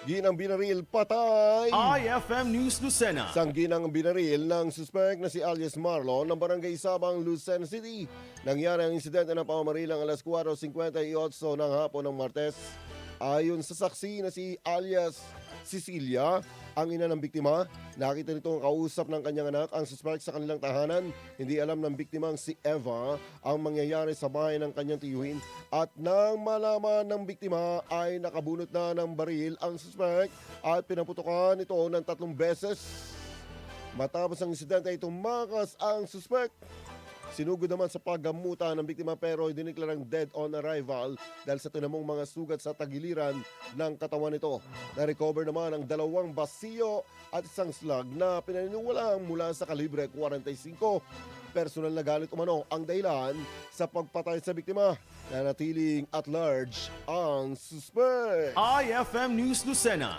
Ginang binaril, patay! IFM News Lucena. Sangginang binaril ng suspect na si alias Marlon ng Barangay Sabang, Lucena City. Nangyari ang insidente ng pamamarilang alas 4:58 ng hapon ng Martes. Ayon sa saksi na si alias Cecilia, ang ina ng biktima, nakita nitong kausap ng kanyang anak ang suspect sa kanilang tahanan. Hindi alam ng biktimang si Eva ang mangyayari sa bahay ng kanyang tiyuhin at nang malaman ng biktima ay nakabunot na ng baril ang suspect at pinaputukan ito ng 3 beses. Matapos ang insidente ay tumakas ang suspect. Sinugod naman sa paggamutan ng biktima pero diniklarang dead on arrival dahil sa tinamong mga sugat sa tagiliran ng katawan nito. Na-recover naman ang 2 basiyo at isang slug na pinaniniwalaan mula sa kalibre 45. Personal na galit umano ang dahilan sa pagpatay sa biktima. Nanatiling at large ang suspect. IFM News Lucena.